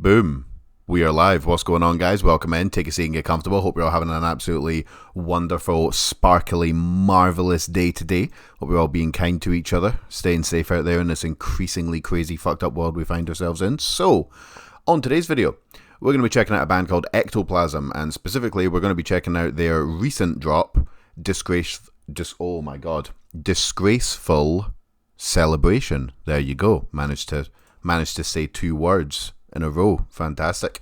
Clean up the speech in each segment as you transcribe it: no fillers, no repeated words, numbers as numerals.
Boom. We are live. What's going on, guys? Welcome in. Take a seat and get comfortable. Hope you're all having an absolutely wonderful, sparkly, marvellous day today. Hope you're all being kind to each other, staying safe out there in this increasingly crazy, fucked up world we find ourselves in. So, on today's video, we're going to be checking out a band called Ectoplasm, and specifically, we're going to be checking out their recent drop, Disgraceful Celebration. There you go. Managed to say two words in a row. Fantastic.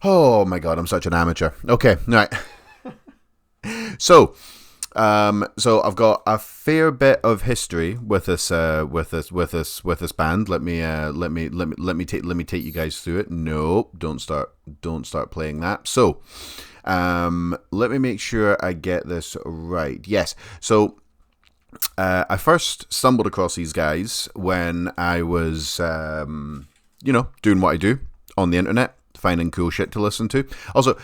Oh my god, I'm such an amateur. Okay, right. So I've got a fair bit of history with this band. Let me take you guys through it. No, don't start playing that. So, let me make sure I get this right. Yes. So, I first stumbled across these guys when I was, doing what I do on the internet, finding cool shit to listen to. Also,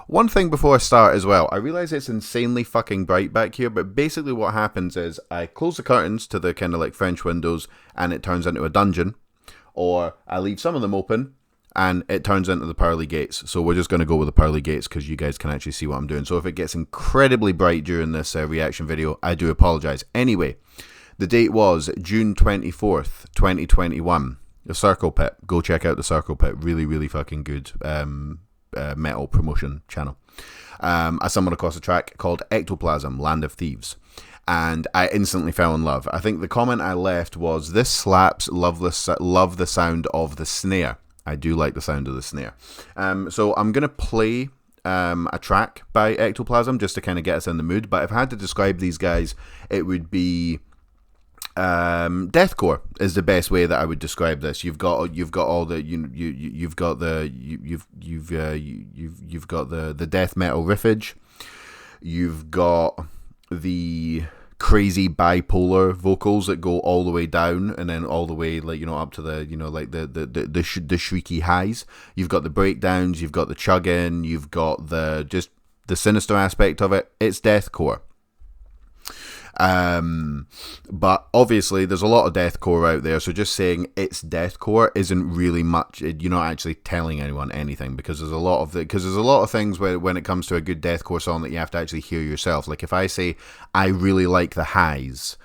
one thing before I start as well, I realize it's insanely fucking bright back here, but basically what happens is I close the curtains to the kind of like French windows and it turns into a dungeon, or I leave some of them open and it turns into the pearly gates. So we're just going to go with the pearly gates because you guys can actually see what I'm doing. So if it gets incredibly bright during this reaction video, I do apologize. Anyway, the date was June 24th, 2021. The Circle Pit. Go check out the Circle Pit. Really, really fucking good metal promotion channel. I stumbled across a track called Ectoplasm, Land of Thieves. And I instantly fell in love. I think the comment I left was, "This slaps, love the sound of the snare." I do like the sound of the snare. So I'm going to play a track by Ectoplasm just to kind of get us in the mood. But if I had to describe these guys, it would be deathcore is the best way that I would describe this. You've got all the you've got the death metal riffage. You've got the crazy bipolar vocals that go all the way down and then all the way up to the the shrieky highs. You've got the breakdowns, you've got the chugging, you've got the sinister aspect of it. It's deathcore. But obviously there's a lot of deathcore out there, so just saying it's deathcore isn't really much. You're not actually telling anyone anything, because there's a lot of things where when it comes to a good deathcore song that you have to actually hear yourself. Like if I say I really like the highs,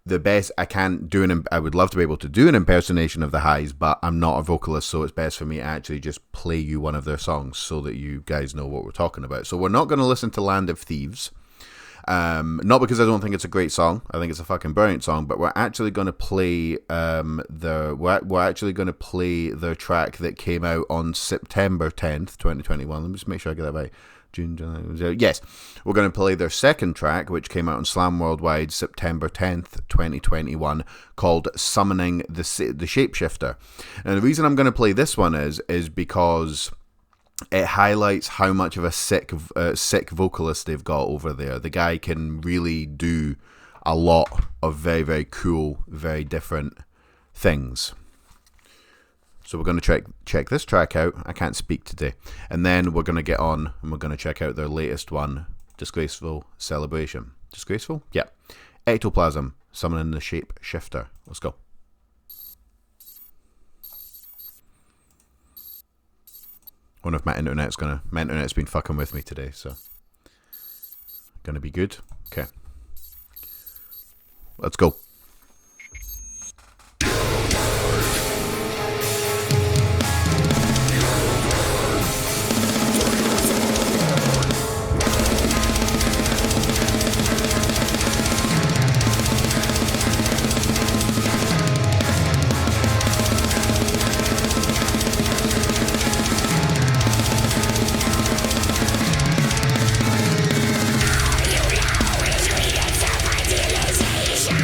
the best I can do I would love to be able to do an impersonation of the highs, but I'm not a vocalist, so it's best for me to actually just play you one of their songs so that you guys know what we're talking about. So we're not going to listen to Land of Thieves. Not because I don't think it's a great song. I think it's a fucking brilliant song. But we're actually going to play their track that came out on September 10th, 2021. Let me just make sure I get that right. June, July. Yes, we're going to play their second track, which came out on Slam Worldwide September 10th, 2021, called "Summoning the Shapeshifter." And the reason I'm going to play this one is because it highlights how much of a sick vocalist they've got over there. The guy can really do a lot of very, very cool, very different things. So we're going to check this track out. I can't speak today. And then we're going to get on and we're going to check out their latest one, Disgraceful Celebration. Disgraceful? Yeah. Ectoplasm, Summoning the Shapeshifter. Let's go. I wonder if my internet's been fucking with me today, so gonna be good. Okay, let's go. You know it's reading some idealization.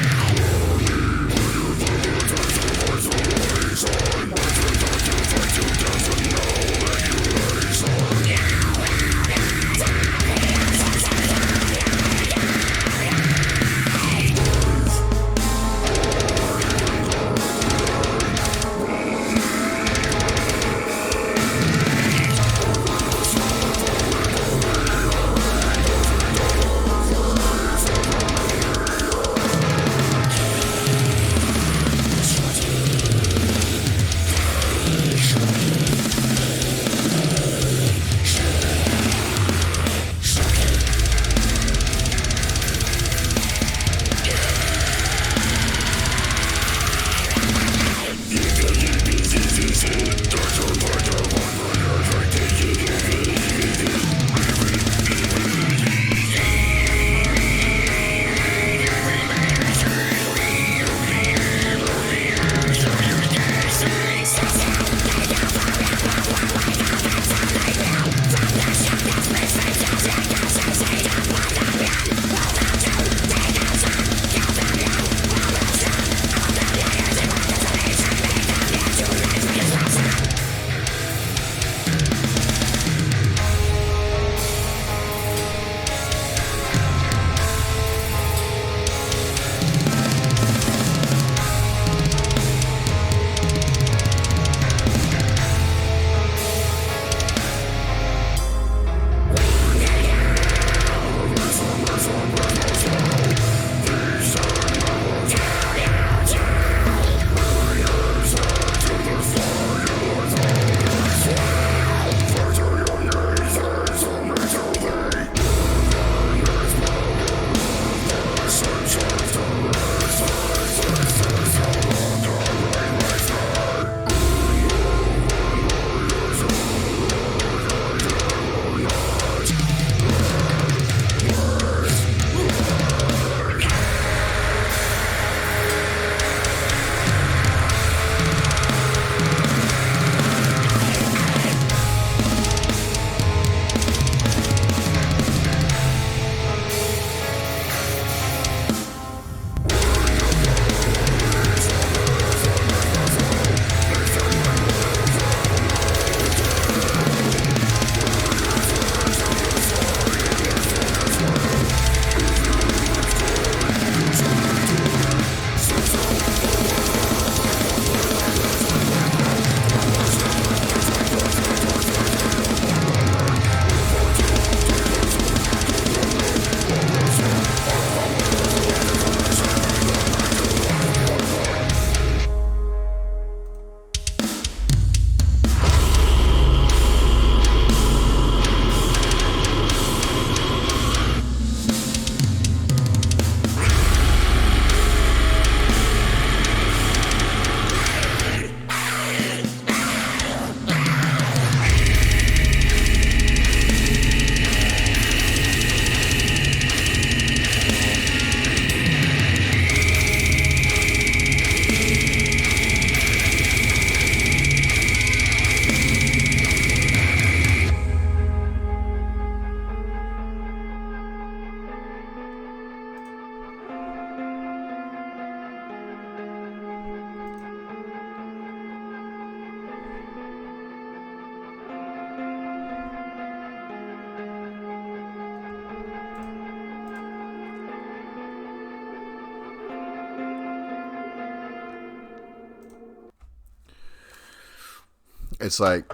It's like,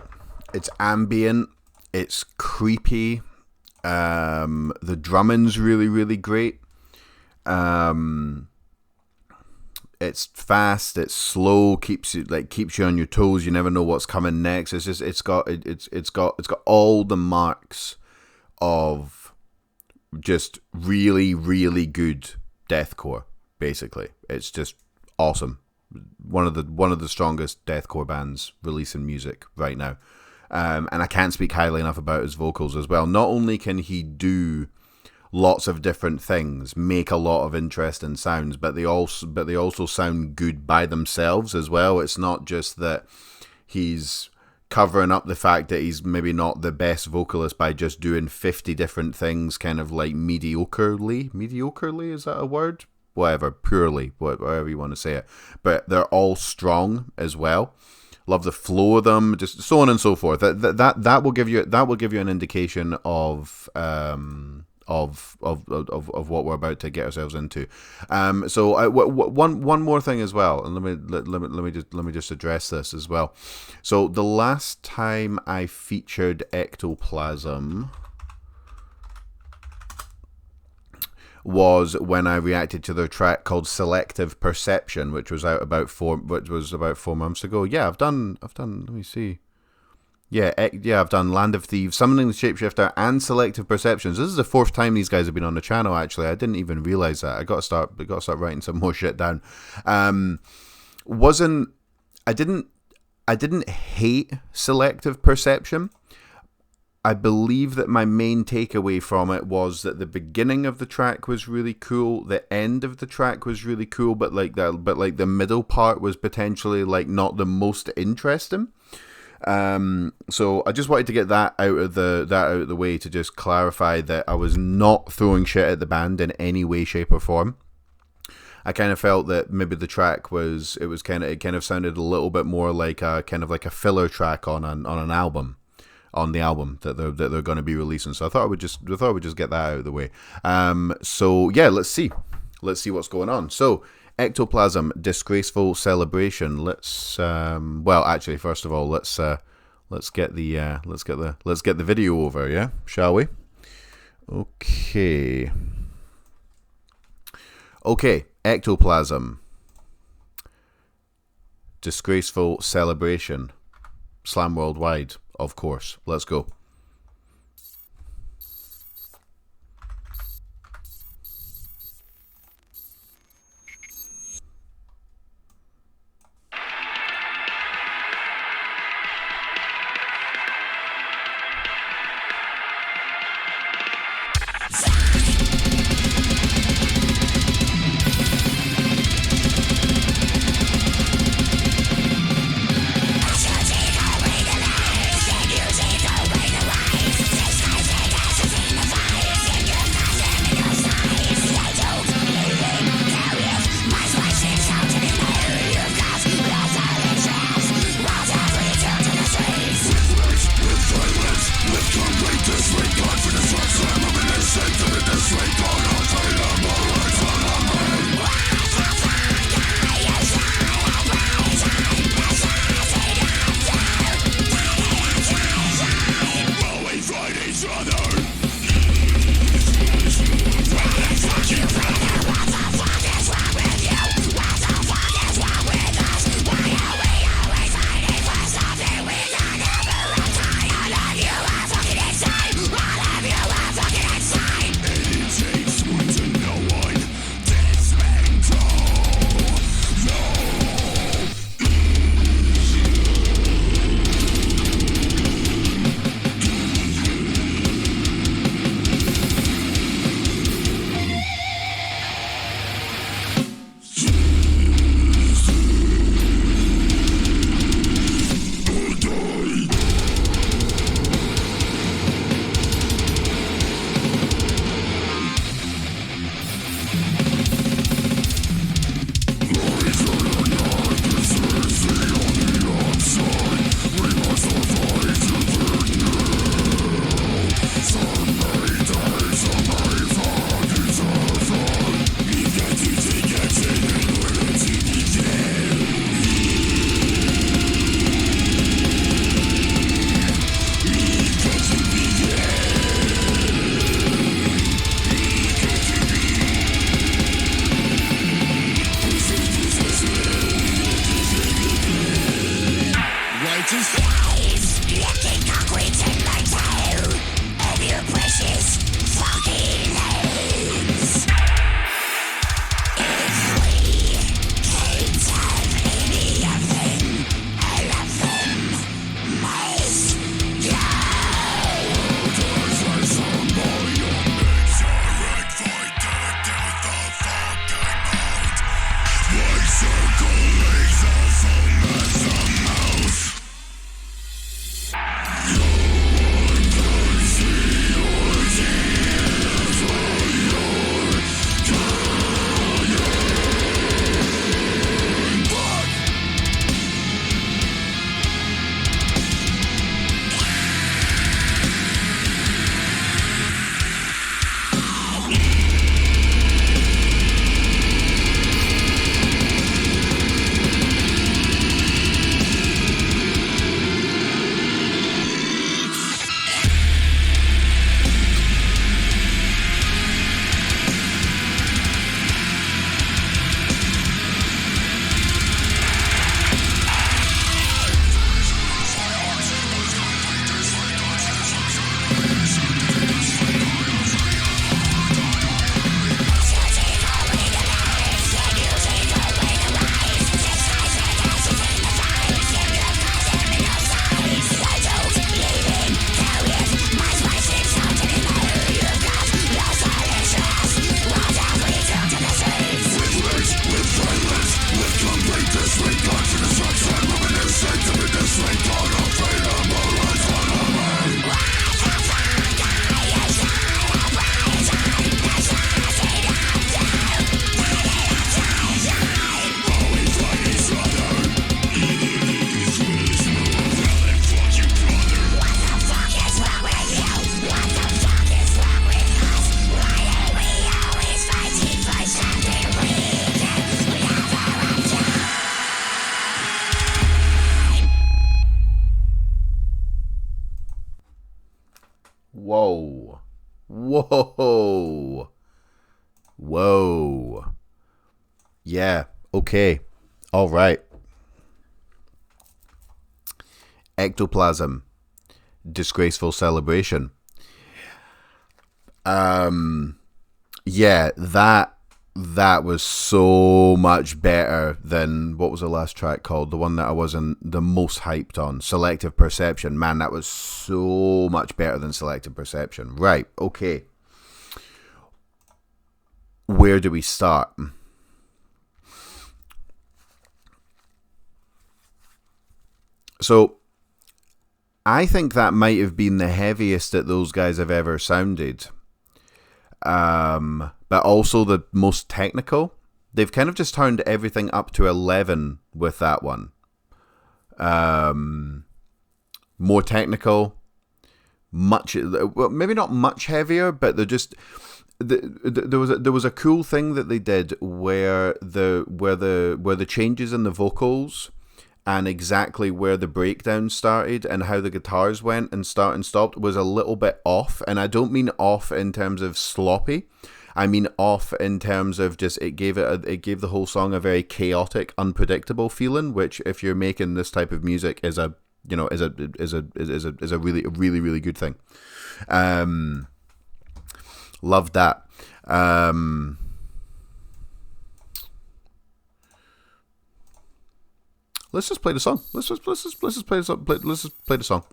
it's ambient, it's creepy. The drumming's really, really great. It's fast, it's slow, keeps you on your toes. You never know what's coming next. It's got all the marks of just really, really good deathcore. Basically, it's just awesome. One of the strongest deathcore bands releasing music right now. And I can't speak highly enough about his vocals as well. Not only can he do lots of different things, make a lot of interesting sounds, but they also sound good by themselves as well. It's not just that he's covering up the fact that he's maybe not the best vocalist by just doing 50 different things, kind of like mediocrely, is that a word? Whatever, purely, whatever you want to say it. But they're all strong as well. Love the flow of them, just so on and so forth. That will give you an indication of what we're about to get ourselves into. So one more thing as well, and let me just address this as well. So the last time I featured Ectoplasm was when I reacted to their track called Selective Perception, which was about 4 months ago. Yeah, I've done. Let me see. Yeah, I've done Land of Thieves, Summoning the Shapeshifter, and Selective Perceptions. This is the 4th time these guys have been on the channel. Actually, I didn't even realize that. I got to start writing some more shit down. I didn't hate Selective Perception. I believe that my main takeaway from it was that the beginning of the track was really cool, the end of the track was really cool, but the middle part was potentially like not the most interesting. So I just wanted to get that out of the way to just clarify that I was not throwing shit at the band in any way, shape, or form. I kind of felt that maybe the track it kind of sounded a little bit more like a kind of like a filler track on the album that they're going to be releasing. So I thought I would just get that out of the way. So yeah, let's see what's going on. So Ectoplasm, Disgraceful Celebration. Let's actually, first of all, let's get the video over, yeah, shall we? Okay, Ectoplasm, Disgraceful Celebration, Slam Worldwide, of course. Let's go. Music Whoa. Whoa. Whoa. Yeah. Okay. All right. Ectoplasm. Disgraceful Celebration. Yeah, that was so much better than, what was the last track called? The one that I wasn't the most hyped on. Selective Perception. Man, that was so much better than Selective Perception. Right, okay. Where do we start? So, I think that might have been the heaviest that those guys have ever sounded. But also the most technical. They've kind of just turned everything up to 11 with that one. More technical, well, maybe not much heavier, but they're just there was a cool thing that they did where the changes in the vocals and exactly where the breakdown started and how the guitars went and start and stopped was a little bit off. And I don't mean off in terms of sloppy. I mean off in terms of just it gave the whole song a very chaotic, unpredictable feeling, which if you're making this type of music is a really good thing. Loved that. Let's just play the song. Let's just play the song. Let's just play the song.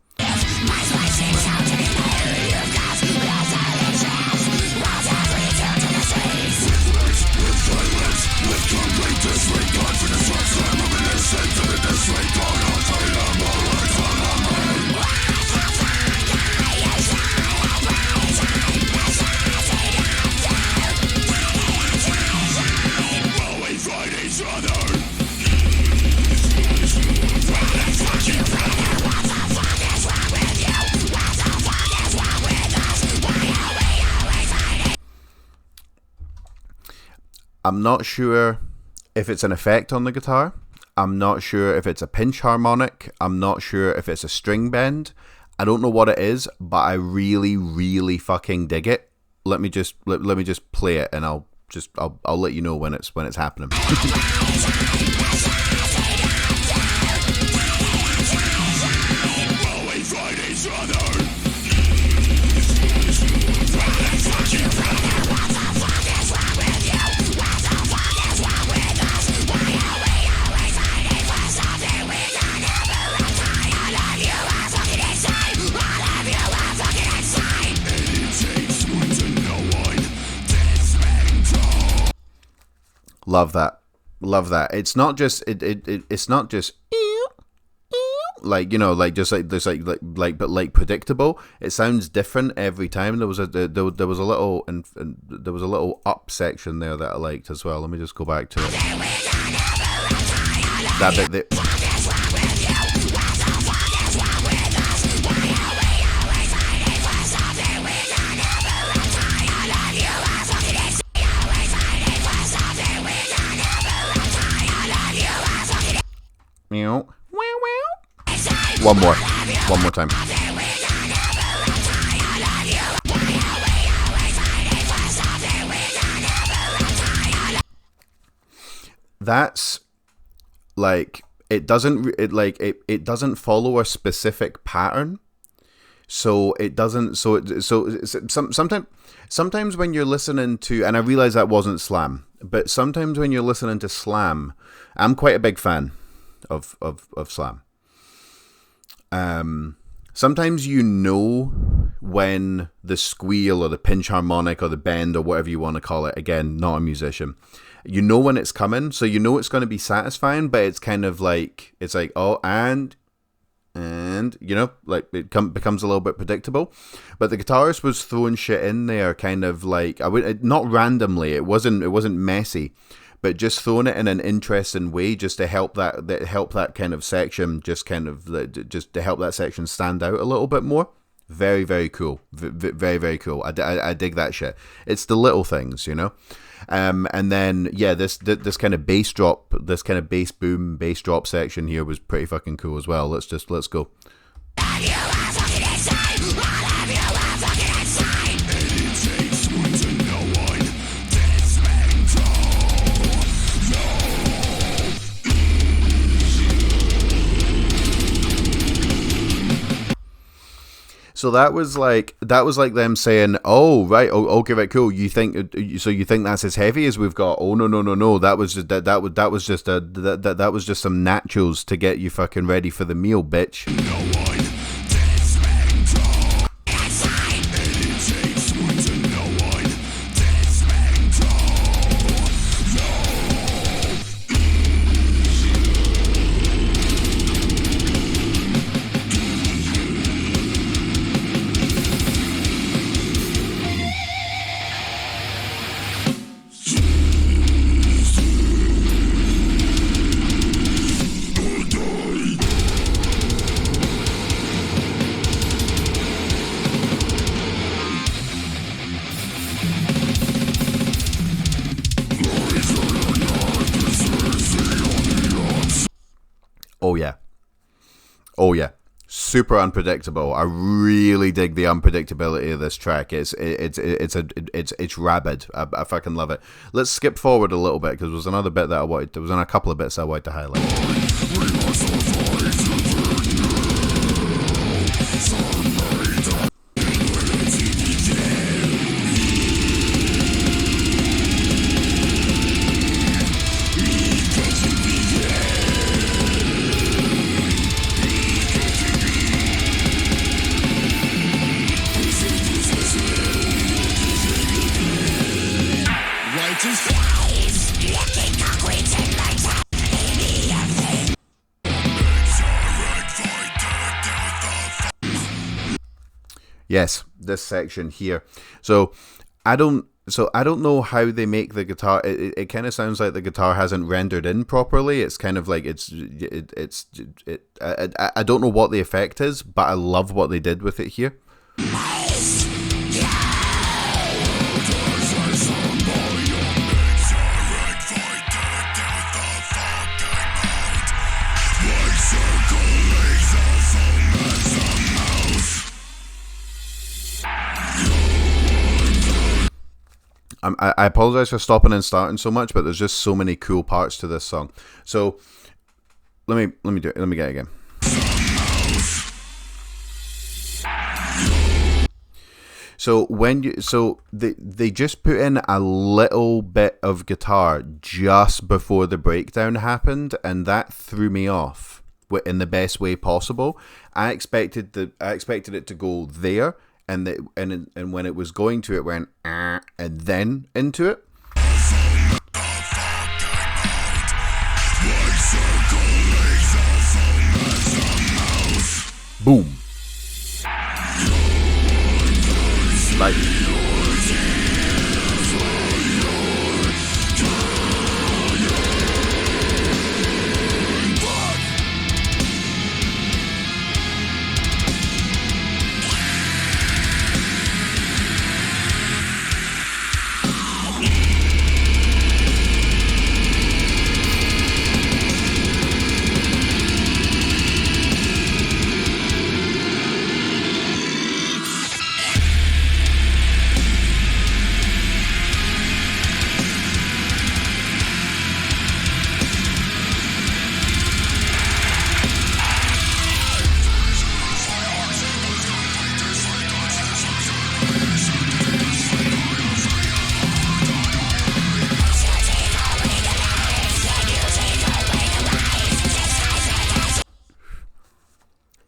I'm not sure if it's an effect on the guitar. I'm not sure if it's a pinch harmonic. I'm not sure if it's a string bend. I don't know what it is, but I really fucking dig it. Let me just play it, and I'll let you know when it's happening. Love that. Love that. It's not just it's not just like, you know, like just like there's like but like predictable. It sounds different every time. There was a there was a little and there was a little up section there that I liked as well. Let me just go back to it. That bit there. Meow. One more time. That's like it doesn't follow a specific pattern, so it doesn't. Sometimes when you're listening to, and I realize that wasn't slam, but sometimes when you're listening to slam, I'm quite a big fan of slam. Sometimes you know when the squeal or the pinch harmonic or the bend or whatever you want to call it, again, not a musician, you know when it's coming, so you know it's going to be satisfying, but it's kind of like, it's like, oh, and you know, like it becomes a little bit predictable. But the guitarist was throwing shit in there kind of like, not randomly, it wasn't messy, but just throwing it in an interesting way, just to help that kind of section, just to help that section stand out a little bit more. Very, very cool. Very, very cool. I dig that shit. It's the little things, you know. And then yeah, this kind of bass drop, this kind of bass boom, bass drop section here was pretty fucking cool as well. Let's go. So that was like them saying, "Oh right, okay, right, cool. You think that's as heavy as we've got? Oh no. That was just some nachos to get you fucking ready for the meal, bitch." Oh yeah, super unpredictable. I really dig the unpredictability of this track. It's rabid. I fucking love it. Let's skip forward a little bit because there was another bit that there was a couple of bits I wanted to highlight. Yes, this section here. So I don't know how they make the guitar. It kind of sounds like the guitar hasn't rendered in properly. It's kind of like I don't know what the effect is, but I love what they did with it here. I apologize for stopping and starting so much, but there's just so many cool parts to this song. So let me do it. Let me get it again. So they just put in a little bit of guitar just before the breakdown happened, and that threw me off in the best way possible. I expected it to go there. And when it was going to, it went and then into it. Boom. Like,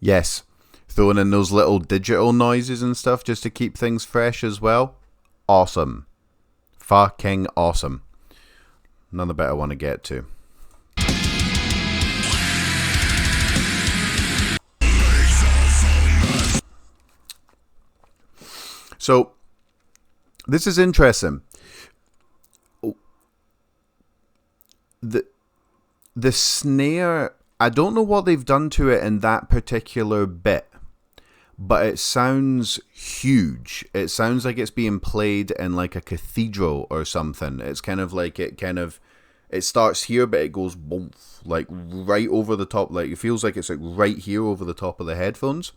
yes, throwing in those little digital noises and stuff just to keep things fresh as well. Awesome. Fucking awesome. Another bit I want to get to. So, this is interesting. The snare, I don't know what they've done to it in that particular bit, but it sounds huge. It sounds like it's being played in like a cathedral or something. It's kind of like it starts here, but it goes boom, like right over the top. Like it feels like it's like right here over the top of the headphones.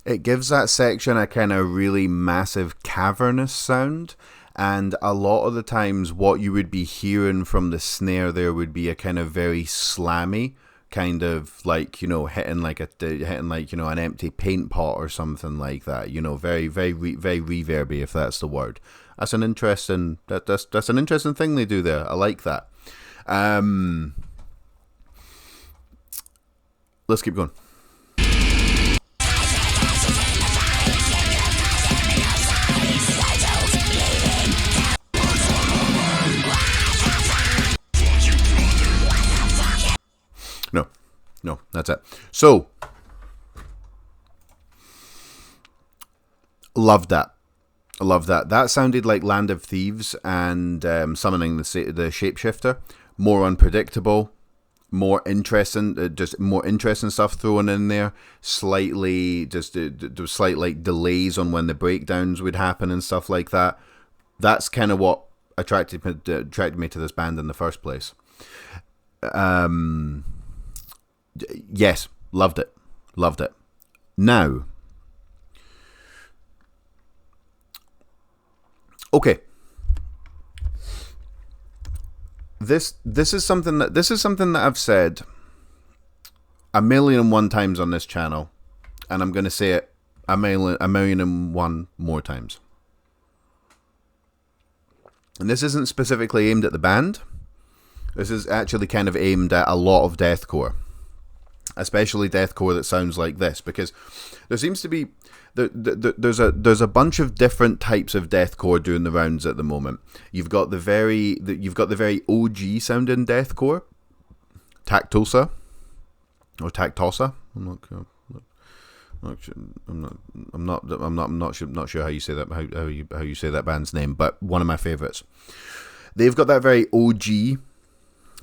It gives that section a kind of really massive cavernous sound, and a lot of the times what you would be hearing from the snare there would be a kind of very slammy, kind of like, you know, hitting like you know, an empty paint pot or something like that, you know, very reverby, if that's the word. That's an interesting that's an interesting thing they do there. I like that. Let's keep going. No, that's it. So, loved that. That sounded like Land of Thieves and Summoning the Shapeshifter. More unpredictable, more interesting, just more interesting stuff thrown in there. Slightly, just there was slight like delays on when the breakdowns would happen and stuff like that. That's kind of what attracted me to this band in the first place. Yes, loved it. Now, okay, this is something that I've said 1,000,001 times on this channel, and I'm going to say it 1,000,001 more times. And this isn't specifically aimed at the band. This is actually kind of aimed at a lot of deathcore. Especially deathcore that sounds like this, because there seems to be there's a bunch of different types of deathcore doing the rounds at the moment. You've got the very OG sounding deathcore, Tactosa or Tactosa. I'm not sure how you say that, how you say that band's name, but one of my favorites. They've got that very OG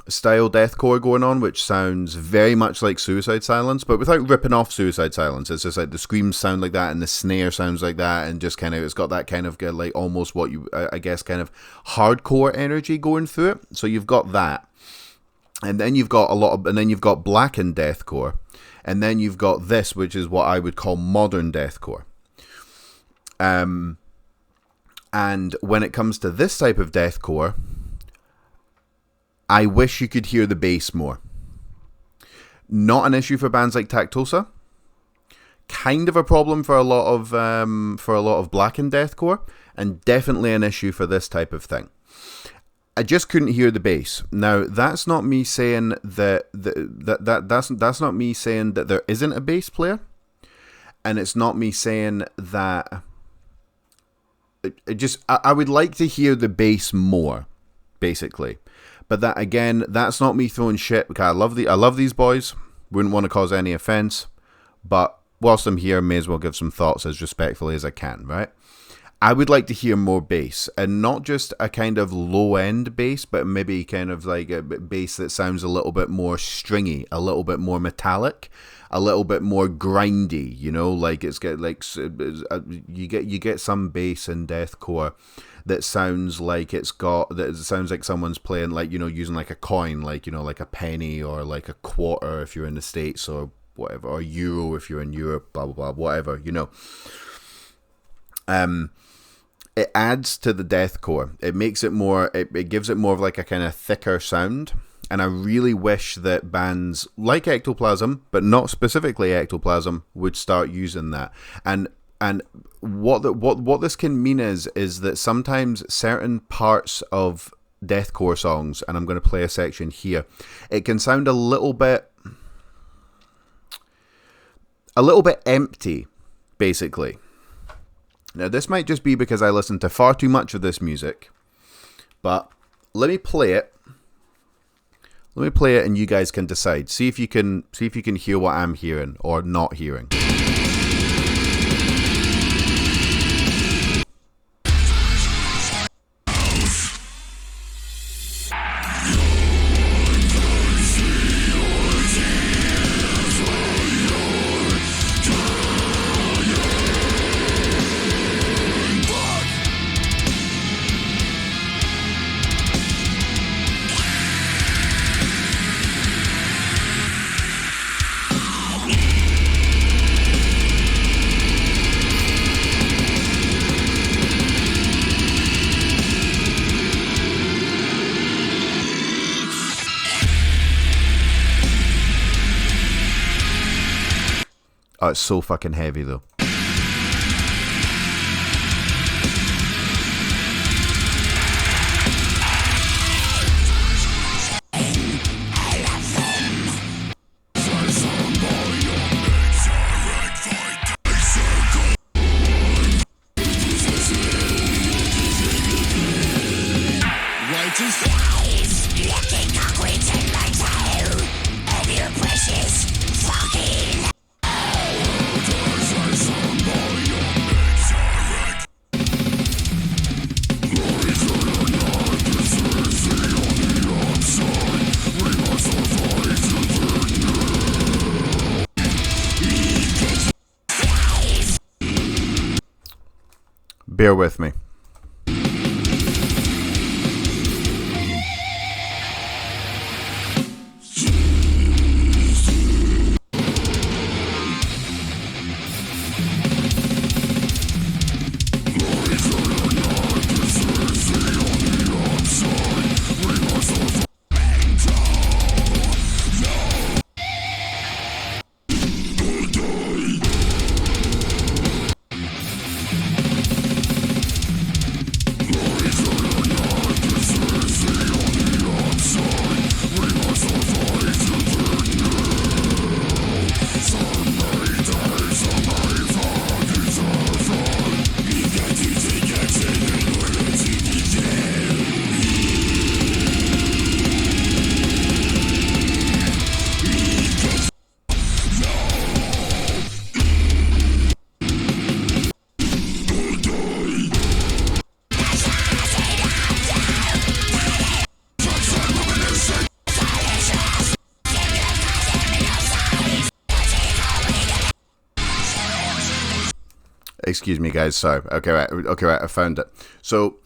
style deathcore going on, which sounds very much like Suicide Silence, but without ripping off Suicide Silence. It's just like the screams sound like that and the snare sounds like that, and just kind of it's got that kind of like almost what you I guess kind of hardcore energy going through it. So you've got that, and then you've got you've got blackened deathcore, and then you've got this, which is what I would call modern deathcore. And when it comes to this type of deathcore, I wish you could hear the bass more. Not an issue for bands like Tactosa. kind of a problem for a lot of black and deathcore, and definitely an issue for this type of thing. I just couldn't hear the bass. Now, that's not me saying that's not me saying that there isn't a bass player, and it's not me saying that. I would like to hear the bass more, basically. But that, again, that's not me throwing shit, because I love these boys. Wouldn't want to cause any offense, but whilst I'm here, may as well give some thoughts as respectfully as I can, right? I would like to hear more bass, and not just a kind of low-end bass, but maybe kind of like a bass that sounds a little bit more stringy, a little bit more metallic, a little bit more grindy, you know, like it's get like you get some bass in deathcore that sounds like someone's playing, like, you know, using like a coin, like, you know, like a penny or like a quarter if you're in the States, or whatever, or euro if you're in Europe, blah blah blah, whatever, you know. It adds to the deathcore. It makes it more. It gives it more of like a kind of thicker sound. And I really wish that bands like Ectoplasm, but not specifically Ectoplasm, would start using that. And what this can mean is that sometimes certain parts of deathcore songs, and I'm going to play a section here, it can sound a little bit empty, basically. Now, this might just be because I listen to far too much of this music, but let me play it. Let me play it, and you guys can decide. See if you can hear what I'm hearing or not hearing. Oh, it's so fucking heavy, though. Bear with me. Excuse me, guys. Sorry. Okay, right. I found it. So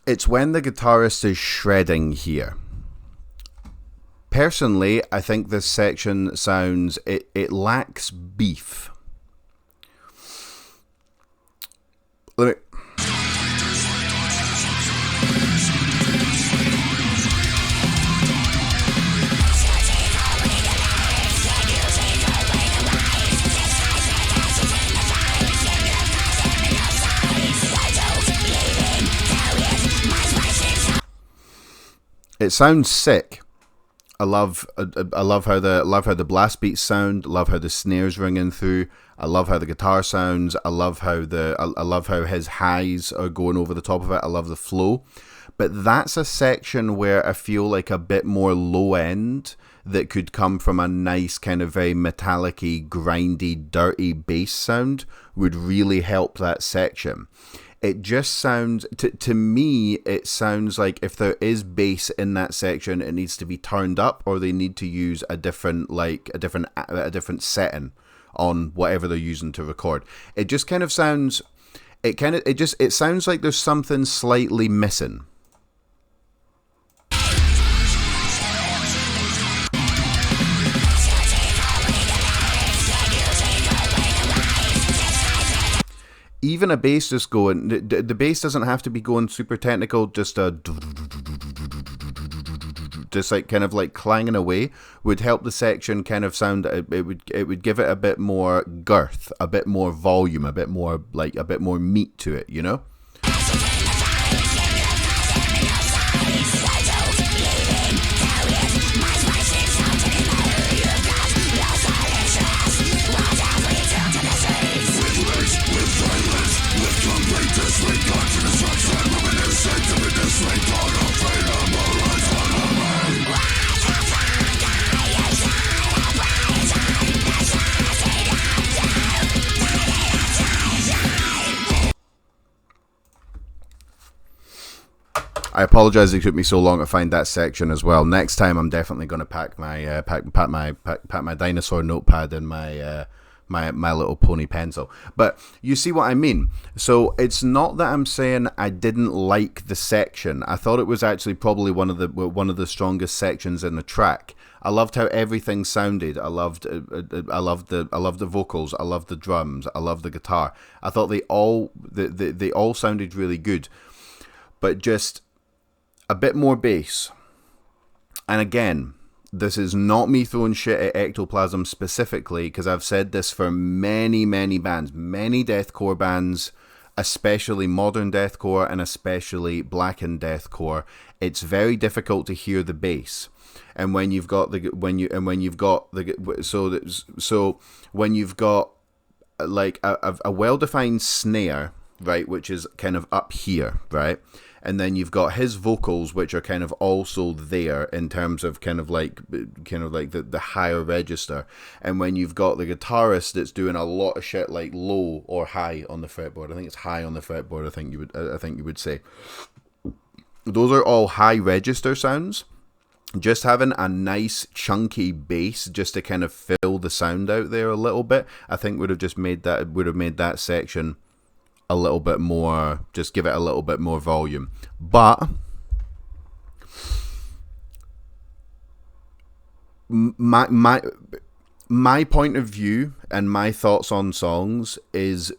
it's when the guitarist is shredding here. Personally, I think this section sounds it lacks beef. Let me. It sounds sick. I love how the blast beats sound. Love how the snares ringing through. I love how the guitar sounds. I love how his highs are going over the top of it. I love the flow. But that's a section where I feel like a bit more low end that could come from a nice kind of very metallic-y, grindy, dirty bass sound would really help that section. It just sounds, to me, it sounds like if there is bass in that section, it needs to be turned up, or they need to use a different setting on whatever they're using to record. It just kind of sounds, it sounds like there's something slightly missing. Even a bass just going, the bass doesn't have to be going super technical, just like kind of like clanging away would help the section kind of sound, it would give it a bit more girth, a bit more volume, a bit more meat to it, you know? I apologize it took me so long to find that section as well. Next time I'm definitely going to pack my dinosaur notepad and my My Little Pony pencil. But you see what I mean? So it's not that I'm saying I didn't like the section. I thought it was actually probably one of the strongest sections in the track. I loved how everything sounded. I loved the vocals. I loved the drums. I loved the guitar. I thought they all sounded really good, but just a bit more bass. And again, this is not me throwing shit at Ectoplasm specifically, because I've said this for many, many bands, many deathcore bands, especially modern deathcore and especially blackened deathcore. It's very difficult to hear the bass, and when you've got like a well-defined snare, right, which is kind of up here, right. And then you've got his vocals, which are kind of also there in terms of kind of like the higher register. And when you've got the guitarist that's doing a lot of shit like low or high on the fretboard, I think it's high on the fretboard. I think you would say those are all high register sounds. Just having a nice chunky bass just to kind of fill the sound out there a little bit, I think would have made that section a little bit more, just give it a little bit more volume. But my point of view and my thoughts on songs is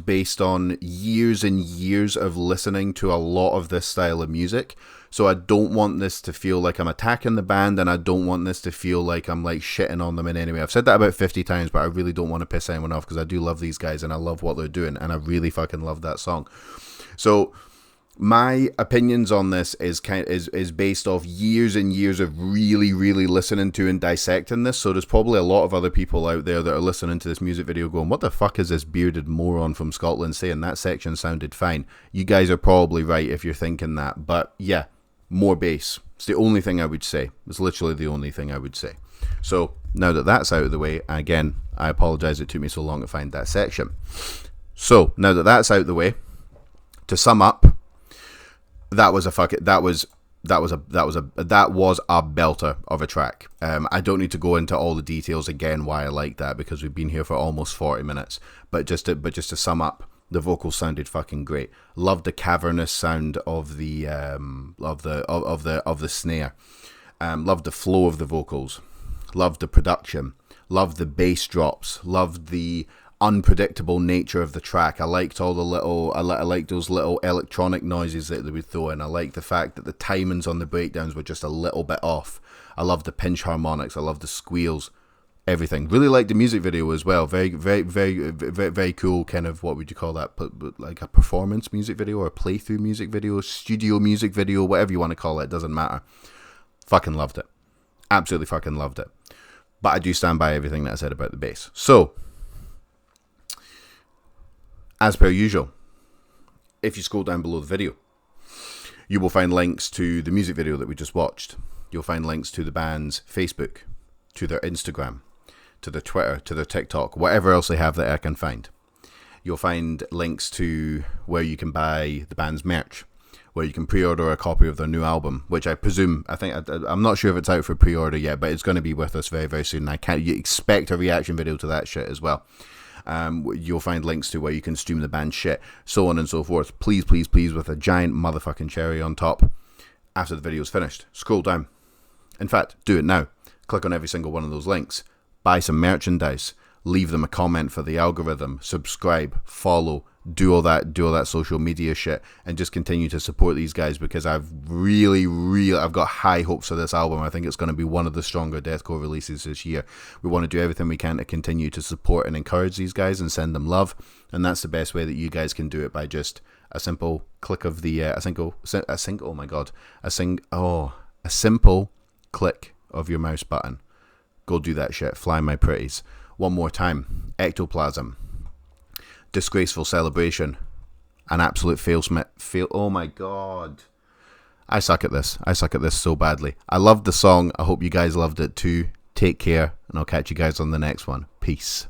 based on years and years of listening to a lot of this style of music. So I don't want this to feel like I'm attacking the band, and I don't want this to feel like I'm like shitting on them in any way. I've said that about 50 times, but I really don't want to piss anyone off, because I do love these guys and I love what they're doing, and I really fucking love that song. So my opinions on this is based off years and years of really, really listening to and dissecting this. So there's probably a lot of other people out there that are listening to this music video going, what the fuck is this bearded moron from Scotland saying? That section sounded fine. You guys are probably right if you're thinking that. But yeah, more bass. It's the only thing I would say. It's literally the only thing I would say. So now that that's out of the way, again, I apologize it took me so long to find that section. So now that that's out of the way, to sum up, that was a belter of a track. I don't need to go into all the details again why I like that, because we've been here for almost 40 minutes. But just to sum up, the vocals sounded fucking great. Loved the cavernous sound of the snare. Loved the flow of the vocals. Loved the production. Loved the bass drops. Loved the unpredictable nature of the track. I liked all the little, I liked those little electronic noises that they would throw in. I liked the fact that the timings on the breakdowns were just a little bit off. I loved the pinch harmonics. I loved the squeals. everything. Really liked the music video as well. Very, very, very, very, very cool. Kind of, what would you call that? Like a performance music video or a playthrough music video, studio music video, whatever you want to call it. Doesn't matter. Fucking loved it. Absolutely fucking loved it. But I do stand by everything that I said about the bass. So, as per usual, if you scroll down below the video, you will find links to the music video that we just watched. You'll find links to the band's Facebook, to their Instagram, to their Twitter, to their TikTok, whatever else they have that I can find. You'll find links to where you can buy the band's merch, where you can pre-order a copy of their new album, which I'm not sure if it's out for pre-order yet, but it's going to be with us very, very soon. You expect a reaction video to that shit as well. You'll find links to where you can stream the band's shit, so on and so forth. Please, please, please, with a giant motherfucking cherry on top. After the video's finished, scroll down. In fact, do it now. Click on every single one of those links. Buy some merchandise. Leave them a comment for the algorithm. Subscribe. Follow. Do all that social media shit, and just continue to support these guys, because I've got high hopes for this album. I think it's going to be one of the stronger deathcore releases this year. We want to do everything we can to continue to support and encourage these guys and send them love, and that's the best way that you guys can do it, by just a simple click of the a simple click of your mouse button. Go do that shit. Fly my pretties. One more time. Ectoplasm. Disgraceful Celebration. An absolute fail. Oh my god. I suck at this. I suck at this so badly. I loved the song. I hope you guys loved it too. Take care, and I'll catch you guys on the next one. Peace.